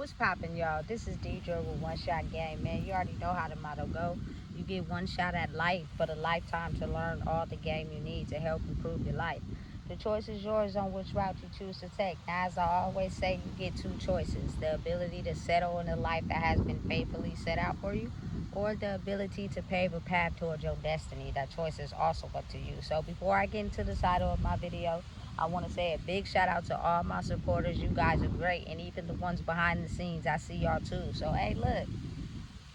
What's poppin', y'all? This is Deidre with One Shot Game, man. You already know how the motto go. You get one shot at life for the lifetime to learn all the game you need to help improve your life. The choice is yours on which route you choose to take. Now, as I always say, you get two choices: the ability to settle in a life that has been faithfully set out for you, or the ability to pave a path towards your destiny. That choice is also up to you. So before I get into the title of my video, I want to say a big shout out to all my supporters. You guys are great, and even the ones behind the scenes, I see y'all too. So hey, look,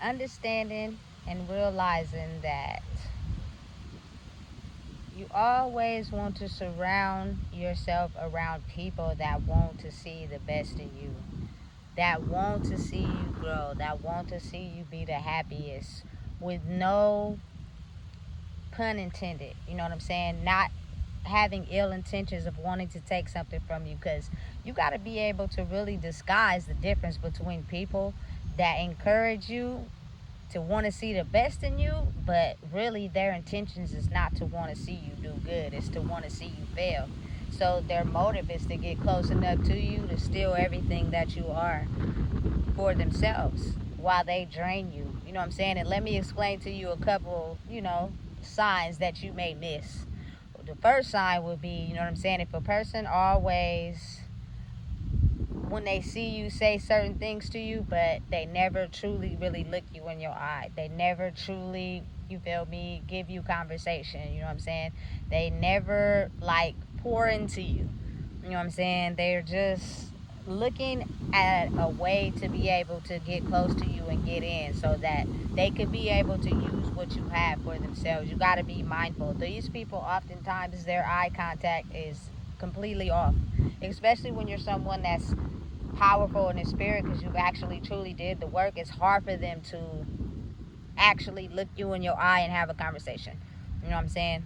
understanding and realizing that you always want to surround yourself around people that want to see the best in you, that want to see you grow, that want to see you be the happiest, with no pun intended. You know what I'm saying? Not having ill intentions of wanting to take something from you, because you got to be able to really disguise the difference between people that encourage you to want to see the best in you, but really their intentions is not to want to see you do good, it's to want to see you fail. So their motive is to get close enough to you to steal everything that you are for themselves while they drain you. You know what I'm saying? And let me explain to you a couple, signs that you may miss. The first sign would be, you know what I'm saying, if a person always, when they see you, say certain things to you, but they never truly really look you in your eye. They never truly, you feel me, give you conversation. You know what I'm saying? They never like pour into you. You know what I'm saying? They're just looking at a way to be able to get close to you and get in so that they could be able to use what you have for themselves. You got to be mindful. These people, oftentimes their eye contact is completely off, especially when you're someone that's powerful in the spirit, because you've actually truly did the work. It's hard for them to actually look you in your eye and have a conversation. You know what I'm saying?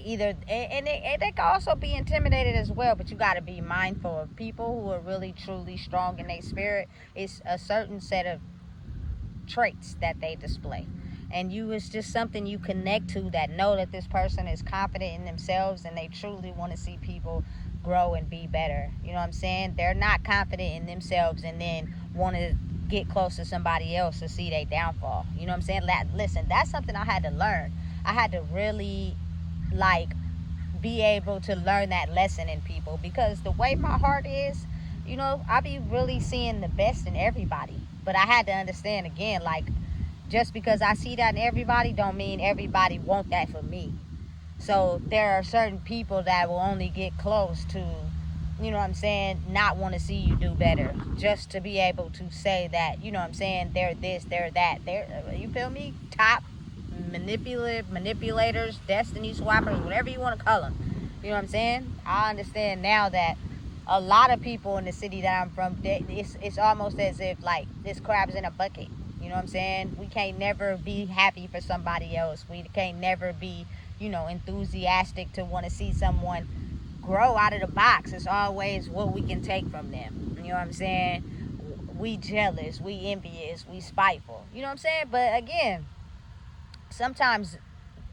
Either, and they can also be intimidated as well, but you got to be mindful of people who are really truly strong in their spirit. It's a certain set of traits that they display, and it's just something you connect to, that know that this person is confident in themselves and they truly want to see people grow and be better. You know what I'm saying? They're not confident in themselves and then want to get close to somebody else to see their downfall. You know what I'm saying? Listen, that's something I had to learn. I had to really be able to learn that lesson in people, because the way my heart is, I be really seeing the best in everybody. But I had to understand again, just because I see that in everybody don't mean everybody want that for me. So there are certain people that will only get close to, you know what I'm saying, not want to see you do better, just to be able to say that, you know what I'm saying, they're this, they're that, you feel me, top manipulators, destiny swappers, whatever you want to call them. You know what I'm saying? I understand now that a lot of people in the city that I'm from, it's almost as if this crab's in a bucket. You know what I'm saying? We can't never be happy for somebody else. We can't never be, enthusiastic to want to see someone grow out of the box. It's always what we can take from them. You know what I'm saying? We jealous, we envious, we spiteful. You know what I'm saying? But again, sometimes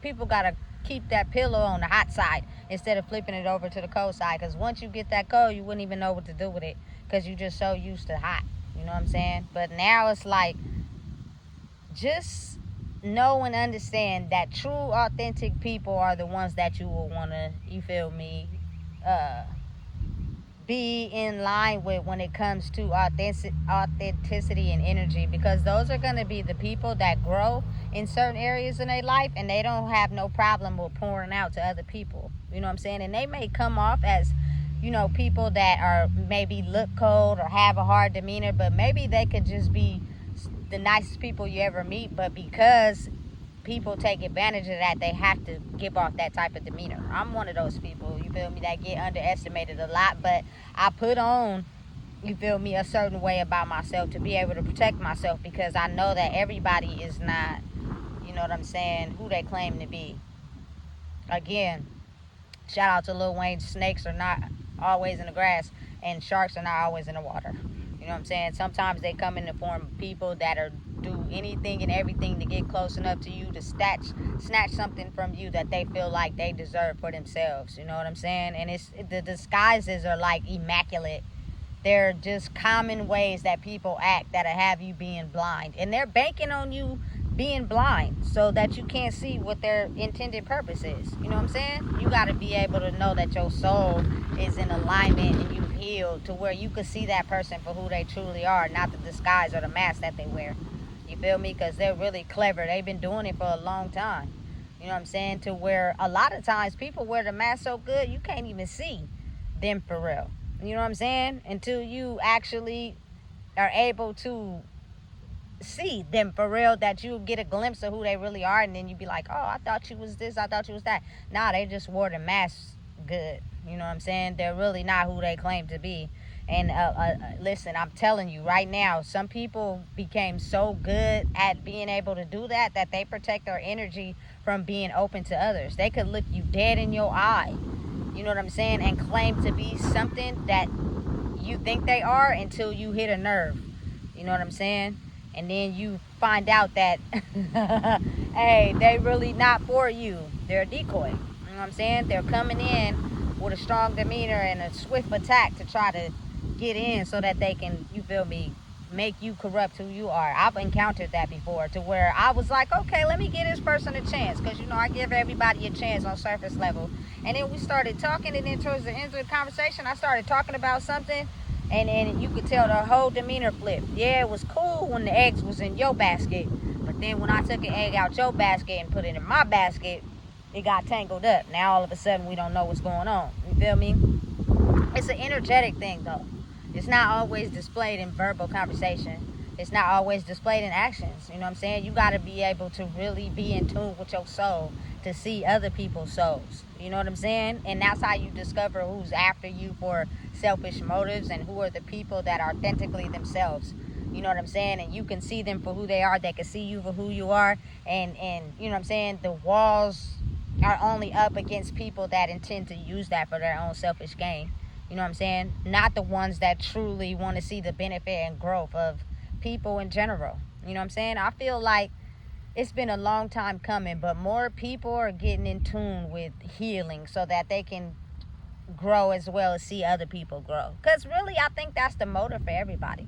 people gotta keep that pillow on the hot side instead of flipping it over to the cold side, because once you get that cold, you wouldn't even know what to do with it, because you're just so used to hot. You know what I'm saying? But now it's just know and understand that true authentic people are the ones that you will want to, you feel me, be in line with when it comes to authenticity and energy, because those are going to be the people that grow in certain areas in their life, and they don't have no problem with pouring out to other people. You know what I'm saying? And they may come off as, people that are maybe look cold or have a hard demeanor, but maybe they could just be the nicest people you ever meet. But because people take advantage of that, they have to give off that type of demeanor. I'm one of those people, you feel me, that get underestimated a lot, but I put on, you feel me, a certain way about myself to be able to protect myself, because I know that everybody is not, you know what I'm saying, who they claim to be. Again, shout out to Lil Wayne, snakes are not always in the grass and sharks are not always in the water. You know what I'm saying? Sometimes they come in the form of people that do anything and everything to get close enough to you to snatch something from you that they feel like they deserve for themselves. You know what I'm saying? And the disguises are immaculate They're just common ways that people act that'll have you being blind. And they're banking on you being blind so that you can't see what their intended purpose is. You know what I'm saying? You got to be able to know that your soul is in alignment and you've healed to where you can see that person for who they truly are, not the disguise or the mask that they wear. You feel me? Because they're really clever. They've been doing it for a long time. You know what I'm saying? To where a lot of times people wear the mask so good you can't even see them for real. You know what I'm saying? Until you actually are able to see them for real, that you get a glimpse of who they really are, and then you be like, oh, I thought you was this, I thought you was that. Nah, they just wore the mask good. You know what I'm saying? They're really not who they claim to be. And listen, I'm telling you right now, some people became so good at being able to do that they protect their energy from being open to others. They could look you dead in your eye, you know what I'm saying, and claim to be something that you think they are until you hit a nerve. You know what I'm saying? And then you find out that, hey, they really not for you. They're a decoy. You know what I'm saying? They're coming in with a strong demeanor and a swift attack to try to get in so that they can, you feel me, make you corrupt who you are. I've encountered that before, to where I was like, okay, let me give this person a chance, because you know I give everybody a chance on surface level. And then we started talking, and then towards the end of the conversation I started talking about something, and then you could tell the whole demeanor flipped. Yeah, it was cool when the eggs was in your basket, but then when I took an egg out your basket and put it in my basket, it got tangled up. Now all of a sudden we don't know what's going on. You feel me? It's an energetic thing though. It's not always displayed in verbal conversation. It's not always displayed in actions. You know what I'm saying? You got to be able to really be in tune with your soul to see other people's souls. You know what I'm saying? And that's how you discover who's after you for selfish motives and who are the people that are authentically themselves. You know what I'm saying? And you can see them for who they are. They can see you for who you are. And you know what I'm saying? The walls are only up against people that intend to use that for their own selfish gain. You know what I'm saying? Not the ones that truly want to see the benefit and growth of people in general. You know what I'm saying? I feel like it's been a long time coming, but more people are getting in tune with healing so that they can grow as well as see other people grow. Because really, I think that's the motive for everybody.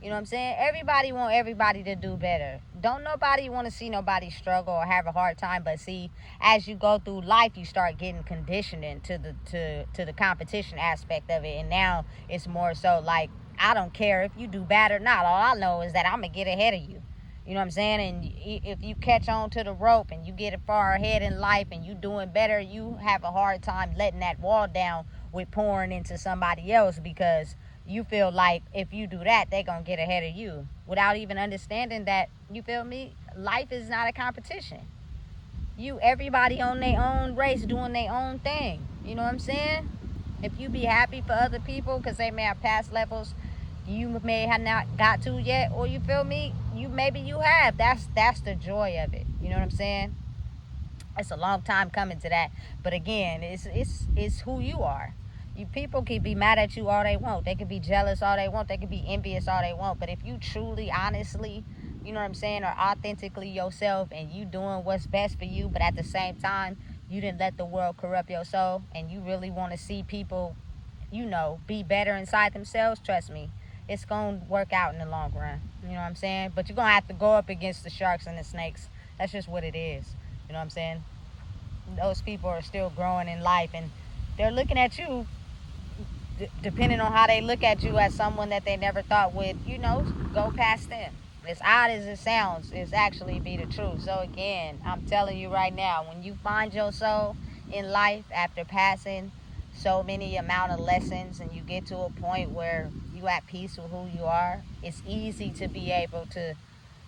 You know what I'm saying? Everybody want everybody to do better. Don't nobody want to see nobody struggle or have a hard time, but see, as you go through life, you start getting conditioning to the competition aspect of it. And now it's more so like, I don't care if you do bad or not. All I know is that I'm going to get ahead of you. You know what I'm saying? And if you catch on to the rope and you get far ahead in life and you doing better, you have a hard time letting that wall down with pouring into somebody else, because you feel like if you do that, they're going to get ahead of you without even understanding that, you feel me, life is not a competition. Everybody on their own race doing their own thing. You know what I'm saying? If you be happy for other people because they may have past levels you may have not got to yet, or you feel me, maybe you have. That's the joy of it. You know what I'm saying? It's a long time coming to that. But again, it's who you are. People can be mad at you all they want. They can be jealous all they want. They can be envious all they want. But if you truly, honestly, you know what I'm saying, are authentically yourself and you doing what's best for you, but at the same time, you didn't let the world corrupt your soul, and you really want to see people, you know, be better inside themselves, trust me, it's going to work out in the long run. You know what I'm saying? But you're going to have to go up against the sharks and the snakes. That's just what it is. You know what I'm saying? Those people are still growing in life, and they're looking at you, depending on how they look at you, as someone that they never thought would, you know, go past them. As odd as it sounds, it's actually be the truth. So again, I'm telling you right now, when you find your soul in life after passing so many amount of lessons, and you get to a point where you at peace with who you are, it's easy to be able to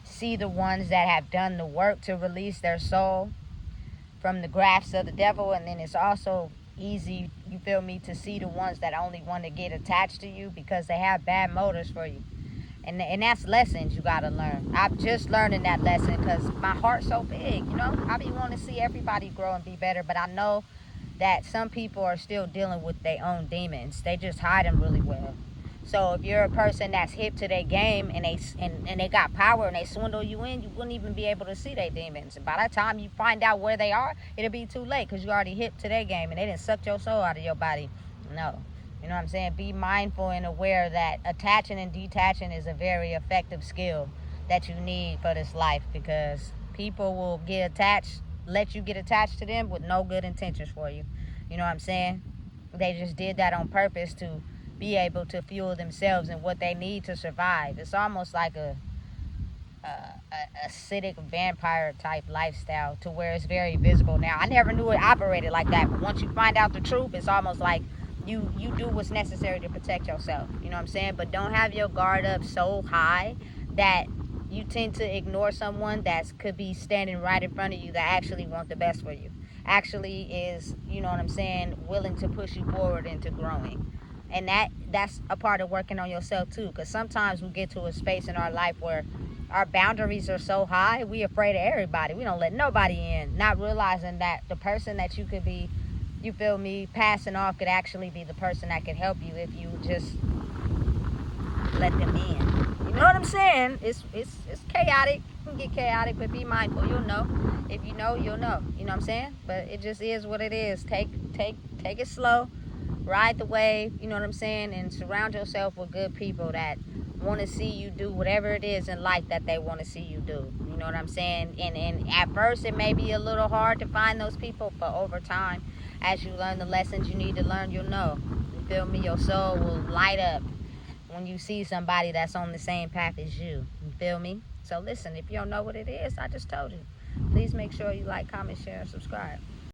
see the ones that have done the work to release their soul from the grasp of the devil. And then it's also easy, you feel me, to see the ones that only want to get attached to you because they have bad motives for you. And that's lessons you gotta learn. I'm just learning that lesson because my heart's so big, you know. I be wanting to see everybody grow and be better, but I know that some people are still dealing with their own demons. They just hide them really well. So if you're a person that's hip to their game and they got power and they swindle you in, you wouldn't even be able to see their demons. And by the time you find out where they are, it'll be too late because you already hip to their game and they didn't suck your soul out of your body. No. You know what I'm saying? Be mindful and aware that attaching and detaching is a very effective skill that you need for this life, because people will get attached, let you get attached to them with no good intentions for you. You know what I'm saying? They just did that on purpose to be able to fuel themselves and what they need to survive. It's almost like a acidic vampire type lifestyle, to where it's very visible now. I never knew it operated like that, but once you find out the truth, it's almost like you do what's necessary to protect yourself. You know what I'm saying? But don't have your guard up so high that you tend to ignore someone that could be standing right in front of you that actually want the best for you. Actually is, you know what I'm saying, willing to push you forward into growing. And that's a part of working on yourself too, because sometimes we get to a space in our life where our boundaries are so high, we afraid of everybody. We don't let nobody in, not realizing that the person that you could be, you feel me, passing off could actually be the person that could help you if you just let them in. You know what I'm saying? It's chaotic. It can get chaotic, but be mindful. You'll know. If you know, you'll know. You know what I'm saying? But it just is what it is. Take it slow. Ride the wave. You know what I'm saying? And surround yourself with good people that want to see you do whatever it is in life that they want to see you do. You know what I'm saying? And at first it may be a little hard to find those people, but over time, as you learn the lessons you need to learn, you'll know. You feel me? Your soul will light up when you see somebody that's on the same path as you. You feel me? So listen, if you don't know what it is, I just told you. Please make sure you like, comment, share, and subscribe.